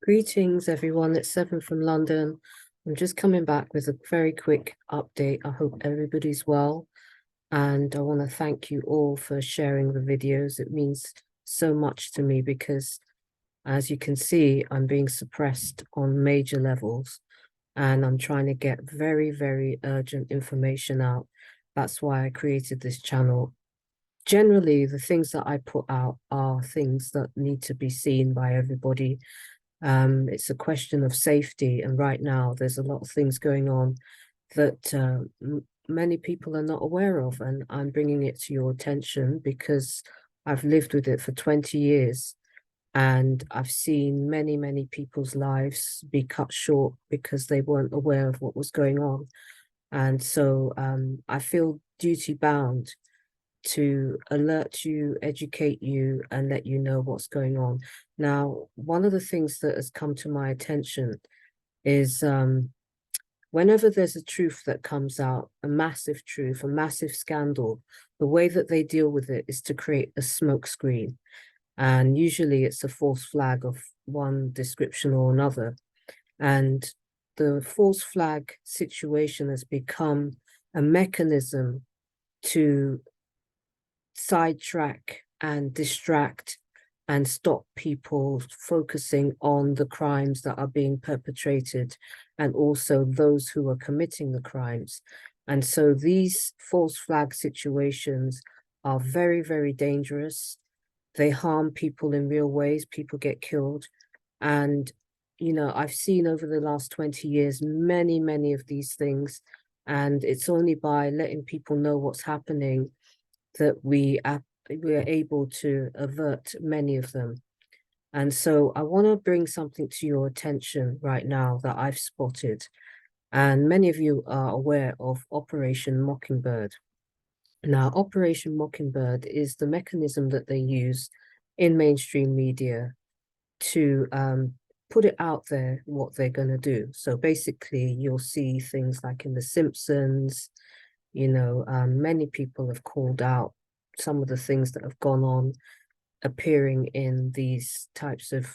Greetings, everyone. It's Seven from London. I'm just coming back with a very quick update. I hope everybody's well. And I want to thank you all for sharing the videos. It means so much to me because, as you can see, I'm being suppressed on major levels. And I'm trying to get very, very urgent information out. That's why I created this channel. Generally, the things that I put out are things that need to be seen by everybody. It's a question of safety, and right now there's a lot of things going on that many people are not aware of, and I'm bringing it to your attention because I've lived with it for 20 years and I've seen many, many people's lives be cut short because they weren't aware of what was going on. And so I feel duty bound to alert you, educate you, and let you know what's going on. Now, one of the things that has come to my attention is whenever there's a truth that comes out, a massive truth, a massive scandal, the way that they deal with it is to create a smokescreen. And usually it's a false flag of one description or another. And the false flag situation has become a mechanism to sidetrack and distract and stop people focusing on the crimes that are being perpetrated and also those who are committing the crimes. And so these false flag situations are very, very dangerous. They harm people in real ways. People get killed. And, you know, I've seen over the last 20 years, many, many of these things. And it's only by letting people know what's happening that we are able to avert many of them. And so I want to bring something to your attention right now that I've spotted. And many of you are aware of Operation Mockingbird. Now, Operation Mockingbird is the mechanism that they use in mainstream media to put it out there what they're going to do. So basically, you'll see things like in The Simpsons, you know, many people have called out some of the things that have gone on appearing in these types of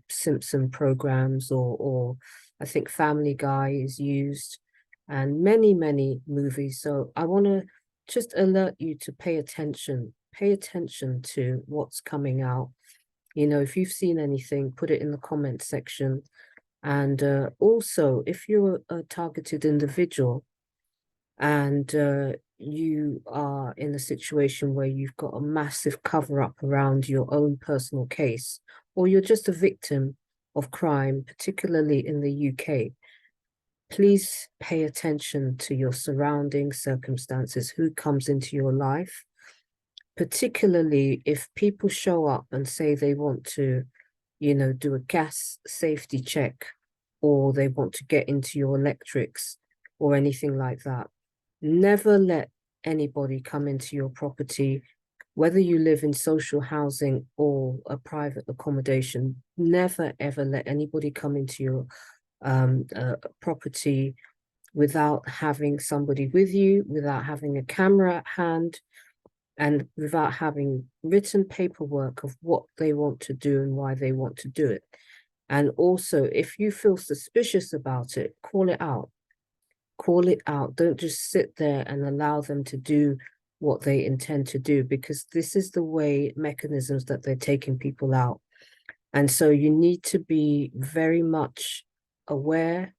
Simpson programs, or I think Family Guy is used, and many, many movies. So I want to just alert you to pay attention to what's coming out. You know, if you've seen anything, put it in the comment section. And also, if you're a targeted individual and you are in a situation where you've got a massive cover-up around your own personal case, or you're just a victim of crime, particularly in the UK, please pay attention to your surrounding circumstances, who comes into your life, particularly if people show up and say they want to, you know, do a gas safety check, or they want to get into your electrics or anything like that. Never let anybody come into your property, whether you live in social housing or a private accommodation. Never, ever let anybody come into your property without having somebody with you, without having a camera at hand, and without having written paperwork of what they want to do and why they want to do it. And also, if you feel suspicious about it, call it out. Call it out. Don't just sit there and allow them to do what they intend to do, because this is the way mechanisms that they're taking people out. And so you need to be very much aware.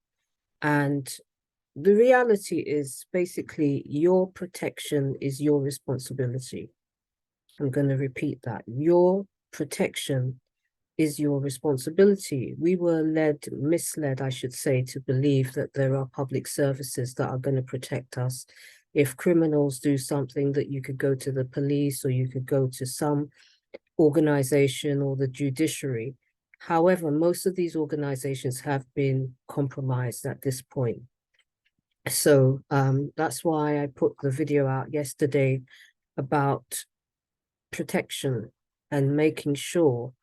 And the reality is basically your protection is your responsibility. I'm going to repeat that. Your protection is your responsibility. We were misled, I should say, to believe that there are public services that are going to protect us. If criminals do something, that you could go to the police or you could go to some organization or the judiciary. However, most of these organizations have been compromised at this point. So that's why I put the video out yesterday about protection and making sure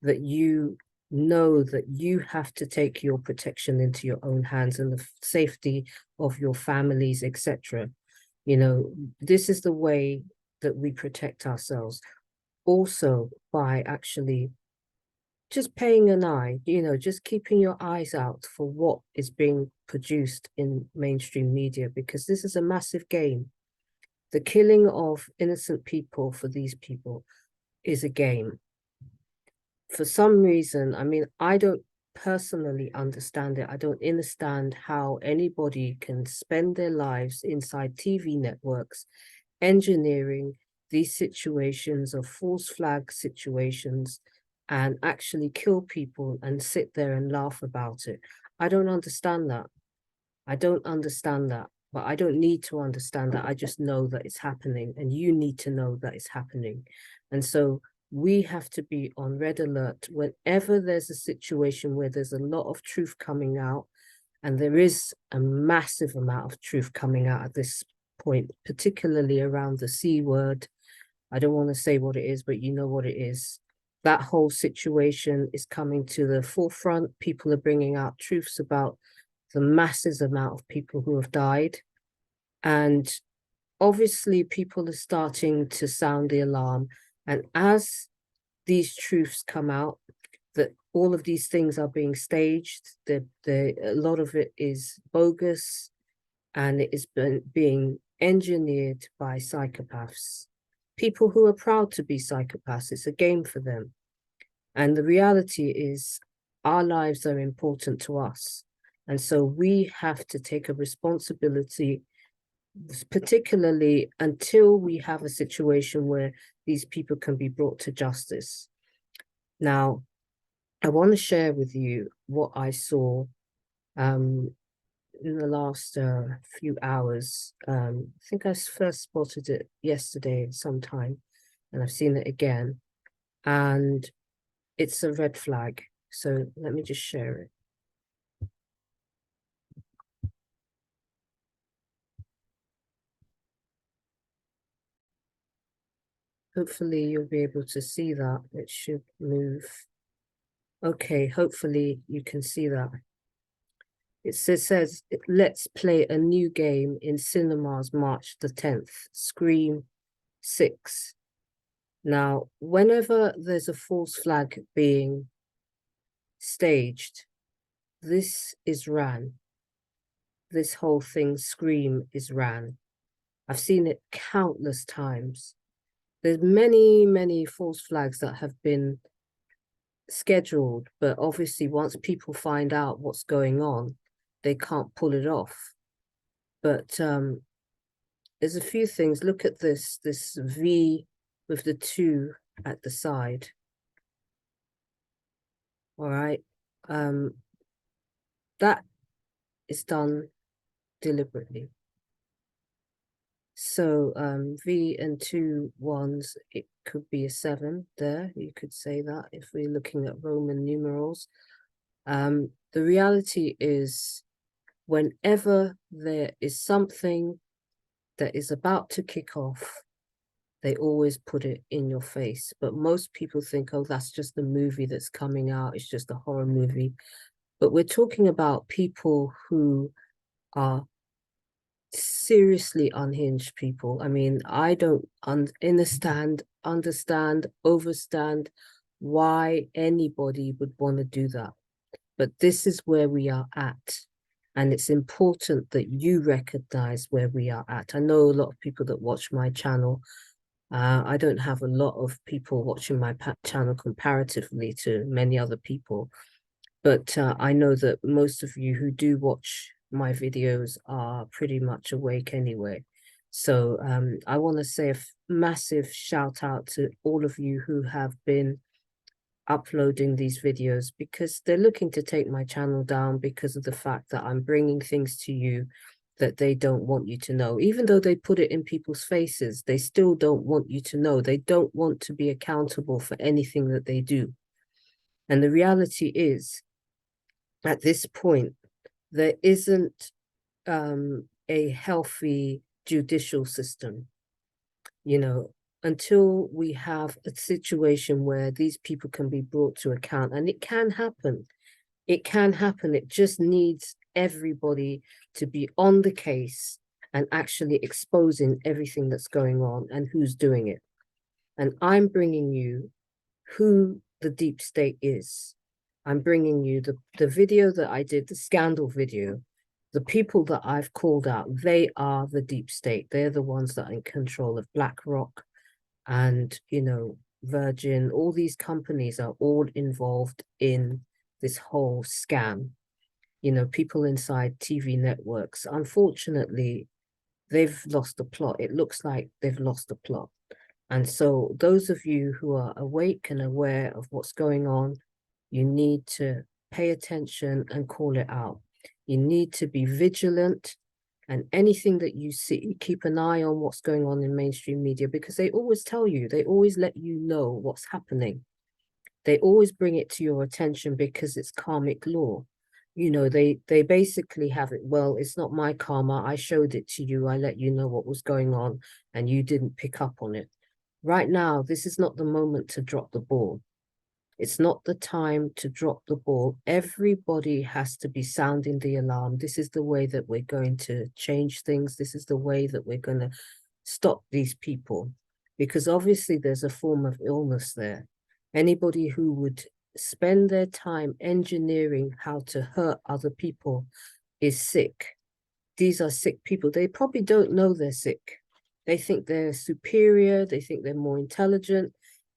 that you know that you have to take your protection into your own hands and the safety of your families, etc. You know, this is the way that we protect ourselves. Also, by actually just paying an eye, just keeping your eyes out for what is being produced in mainstream media, because this is a massive game. The killing of innocent people for these people is a game. For some reason, I mean, I don't personally understand it. I don't understand how anybody can spend their lives inside TV networks engineering these situations of false flag situations and actually kill people and sit there and laugh about it. I don't understand that. I don't understand that, but I don't need to understand that. I just know that it's happening, and you need to know that it's happening. And so we have to be on red alert whenever there's a situation where there's a lot of truth coming out, and there is a massive amount of truth coming out at this point, particularly around the C word. I don't want to say what it is, but you know what it is. That whole situation is coming to the forefront. People are bringing out truths about the massive amount of people who have died. And obviously people are starting to sound the alarm. And as these truths come out, that all of these things are being staged, a lot of it is bogus, and it is being engineered by psychopaths. People who are proud to be psychopaths. It's a game for them. And the reality is our lives are important to us. And so we have to take a responsibility, particularly until we have a situation where these people can be brought to justice. Now, I want to share with you what I saw in the last few hours. I think I first spotted it yesterday sometime, and I've seen it again. And it's a red flag. So let me just share it. Hopefully you'll be able to see that. It should move. Okay, hopefully you can see that. It says, let's play a new game in cinemas March the 10th, Scream 6. Now, whenever there's a false flag being staged, this is ran. This whole thing, Scream, is ran. I've seen it countless times. There's many, many false flags that have been scheduled, but obviously once people find out what's going on, they can't pull it off. But there's a few things. Look at this V with the 2 at the side. All right. That is done deliberately. So V and 2 ones, it could be a 7 there. You could say that if we're looking at Roman numerals. The reality is, whenever there is something that is about to kick off, they always put it in your face. But most people think, oh, that's just the movie that's coming out. It's just a horror movie. But we're talking about people who are seriously unhinged people. I mean, I don't understand, overstand why anybody would want to do that. But this is where we are at. And it's important that you recognize where we are at. I know a lot of people that watch my channel. I don't have a lot of people watching my channel comparatively to many other people. But I know that most of you who do watch my videos are pretty much awake anyway. So I want to say a massive shout out to all of you who have been uploading these videos, because they're looking to take my channel down because of the fact that I'm bringing things to you that they don't want you to know. Even though they put it in people's faces, they still don't want you to know. They don't want to be accountable for anything that they do. And the reality is, at this point, there isn't a healthy judicial system. You know, until we have a situation where these people can be brought to account, and it can happen. It can happen. It just needs everybody to be on the case and actually exposing everything that's going on and who's doing it. And I'm bringing you who the deep state is. I'm bringing you the video that I did, the scandal video. The people that I've called out, they are the deep state. They're the ones that are in control of BlackRock and, you know, Virgin. All these companies are all involved in this whole scam. You know, people inside TV networks, unfortunately, they've lost the plot. It looks like they've lost the plot. And so those of you who are awake and aware of what's going on, you need to pay attention and call it out. You need to be vigilant, and anything that you see, keep an eye on what's going on in mainstream media, because they always tell you, they always let you know what's happening. They always bring it to your attention because it's karmic law. You know, they basically have it, well, it's not my karma. I showed it to you. I let you know what was going on and you didn't pick up on it. Right now, this is not the moment to drop the ball. It's not the time to drop the ball. Everybody has to be sounding the alarm. This is the way that we're going to change things. This is the way that we're going to stop these people, because obviously there's a form of illness there. Anybody who would spend their time engineering how to hurt other people is sick. These are sick people. They probably don't know they're sick. They think they're superior. They think they're more intelligent.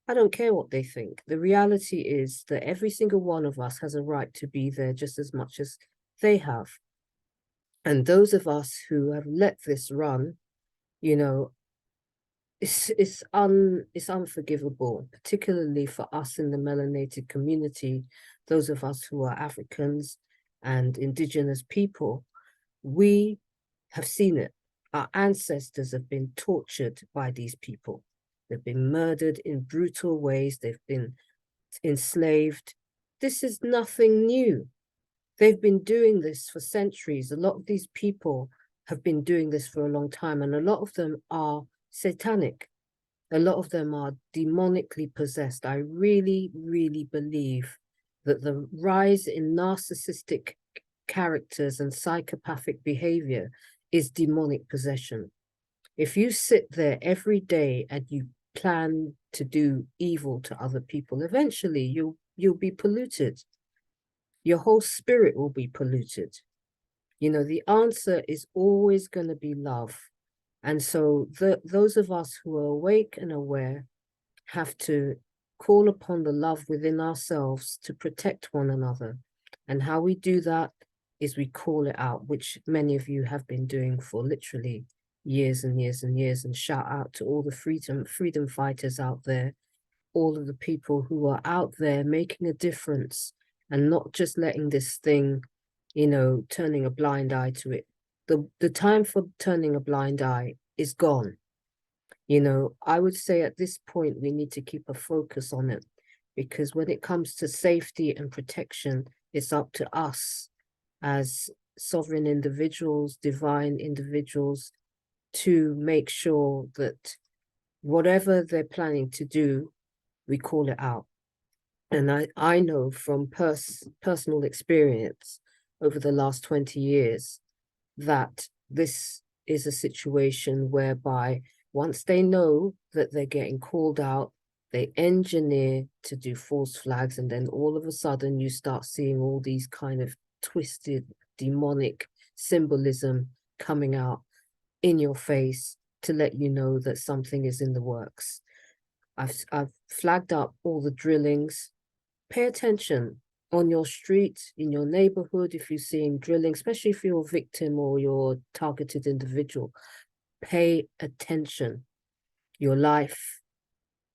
I don't care what they think. The reality is that every single one of us has a right to be there just as much as they have. And those of us who have let this run, you know, it's unforgivable, particularly for us in the melanated community, those of us who are Africans and indigenous people. We have seen it. Our ancestors have been tortured by these people. They've been murdered in brutal ways. They've been enslaved. This is nothing new. They've been doing this for centuries. A lot of these people have been doing this for a long time, and a lot of them are satanic. A lot of them are demonically possessed. I really, really believe that the rise in narcissistic characters and psychopathic behavior is demonic possession. If you sit there every day and you plan to do evil to other people, eventually you'll be polluted. Your whole spirit will be polluted. You know, the answer is always going to be love. And so those of us who are awake and aware have to call upon the love within ourselves to protect one another. And how we do that is we call it out, which many of you have been doing for literally years and years and years. And shout out to all the freedom fighters out there, all of the people who are out there making a difference and not just letting this thing, you know, turning a blind eye to it. The time for turning a blind eye is gone. You know, I would say at this point, we need to keep a focus on it, because when it comes to safety and protection, it's up to us as sovereign individuals, divine individuals, to make sure that whatever they're planning to do, we call it out. And I know from personal experience over the last 20 years that this is a situation whereby once they know that they're getting called out, they engineer to do false flags, and then all of a sudden you start seeing all these kind of twisted demonic symbolism coming out in your face to let you know that something is in the works. I've flagged up all the drillings. Pay attention on your street, in your neighborhood, if you're seeing drilling, especially if you're a victim or you're a targeted individual. Pay attention. Your life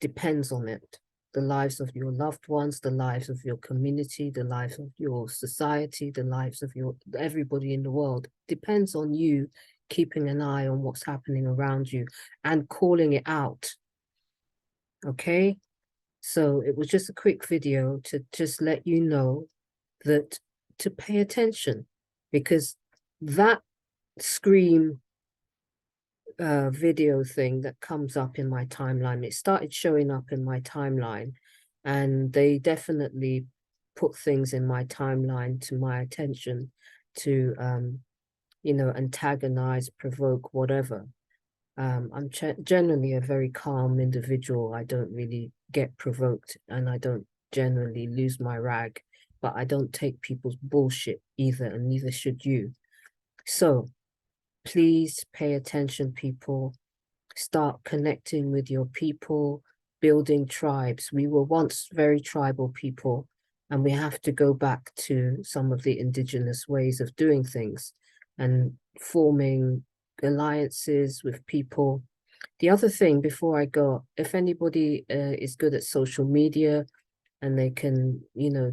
depends on it. The lives of your loved ones, the lives of your community, the lives of your society, the lives of everybody in the world depends on you keeping an eye on what's happening around you and calling it out. Okay? So it was just a quick video to just let you know that to pay attention, because that Scream video thing that comes up in my timeline, it started showing up in my timeline, and they definitely put things in my timeline to my attention to you know, antagonize, provoke, whatever. I'm generally a very calm individual. I don't really get provoked, and I don't generally lose my rag, but I don't take people's bullshit either, and neither should you. So please pay attention, people. Start connecting with your people, building tribes. We were once very tribal people, and we have to go back to some of the indigenous ways of doing things and forming alliances with people. The other thing before I go, if anybody is good at social media and they can,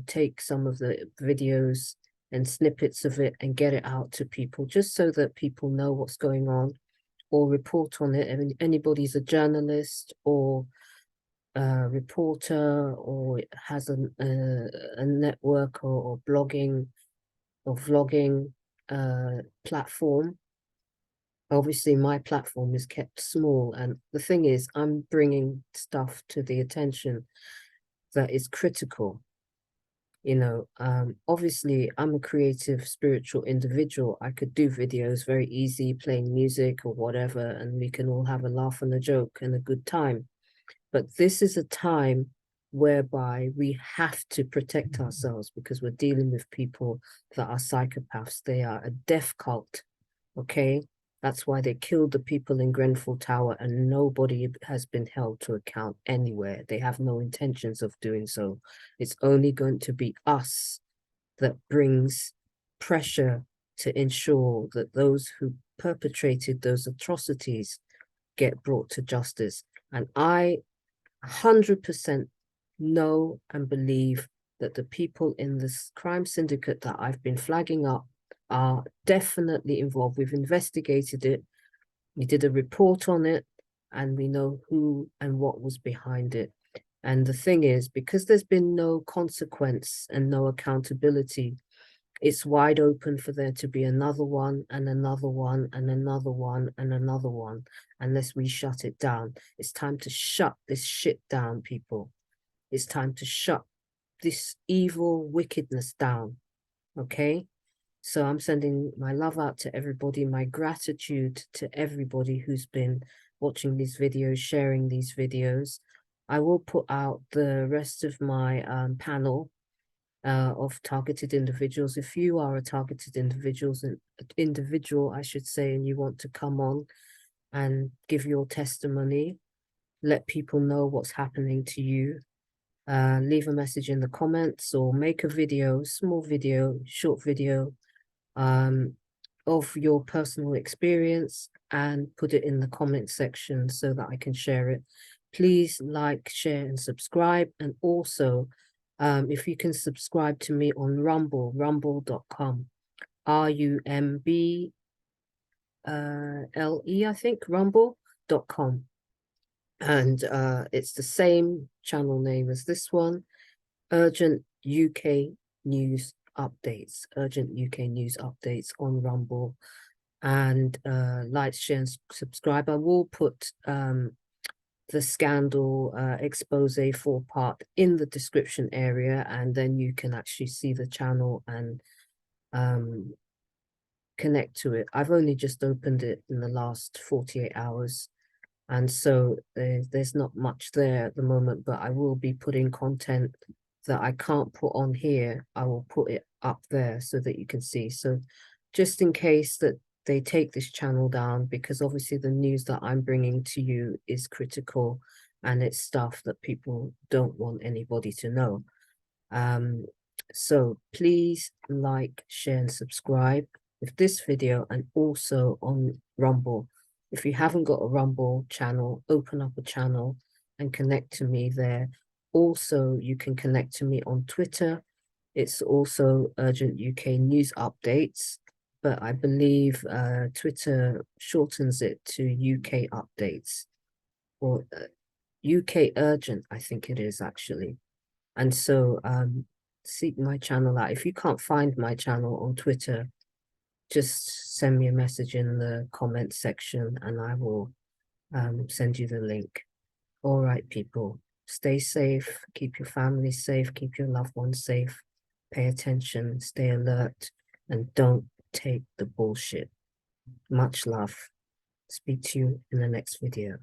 take some of the videos and snippets of it and get it out to people, just so that people know what's going on, or report on it. I mean, anybody's a journalist or a reporter or has a network or blogging or vlogging platform. Obviously, my platform is kept small. And the thing is, I'm bringing stuff to the attention that is critical. Obviously, I'm a creative, spiritual individual. I could do videos very easy, playing music or whatever, and we can all have a laugh and a joke and a good time. But this is a time whereby we have to protect ourselves, because we're dealing with people that are psychopaths. They are a death cult, okay? That's why they killed the people in Grenfell Tower, and nobody has been held to account anywhere. They have no intentions of doing so. It's only going to be us that brings pressure to ensure that those who perpetrated those atrocities get brought to justice. And I 100% know and believe that the people in this crime syndicate that I've been flagging up are definitely involved. We've investigated it. We did a report on it, and we know who and what was behind it. And the thing is, because there's been no consequence and no accountability, it's wide open for there to be another one and another one and another one and another one, unless we shut it down. It's time to shut this shit down, people. It's time to shut this evil wickedness down, okay? So I'm sending my love out to everybody, my gratitude to everybody who's been watching these videos, sharing these videos. I will put out the rest of my panel of targeted individuals. If you are a targeted individual, I should say, and you want to come on and give your testimony, let people know what's happening to you. Leave a message in the comments or make a video, small video, short video, of your personal experience, and put it in the comment section so that I can share it. Please like, share, and subscribe. And also, if you can subscribe to me on Rumble, rumble.com, RUMBLE, I think, rumble.com. And it's the same channel name as this one, Urgent UK News Updates, Urgent UK News Updates on Rumble. And like, share, and subscribe. I will put the scandal expose 4-part in the description area, and then you can actually see the channel and connect to it. I've only just opened it in the last 48 hours. And so there's not much there at the moment, but I will be putting content that I can't put on here. I will put it up there so that you can see. So just in case that they take this channel down, because obviously the news that I'm bringing to you is critical, and it's stuff that people don't want anybody to know. So please like, share, and subscribe with this video, and also on Rumble. If you haven't got a Rumble channel, open up a channel and connect to me there. Also, you can connect to me on Twitter. It's also Urgent UK News Updates, but I believe Twitter shortens it to UK Updates, or UK Urgent, I think it is actually. And so seek my channel out. If you can't find my channel on Twitter, just send me a message in the comment section and I will send you the link. All right, people, stay safe, keep your family safe, keep your loved ones safe, pay attention, stay alert, and don't take the bullshit. Much love. Speak to you in the next video.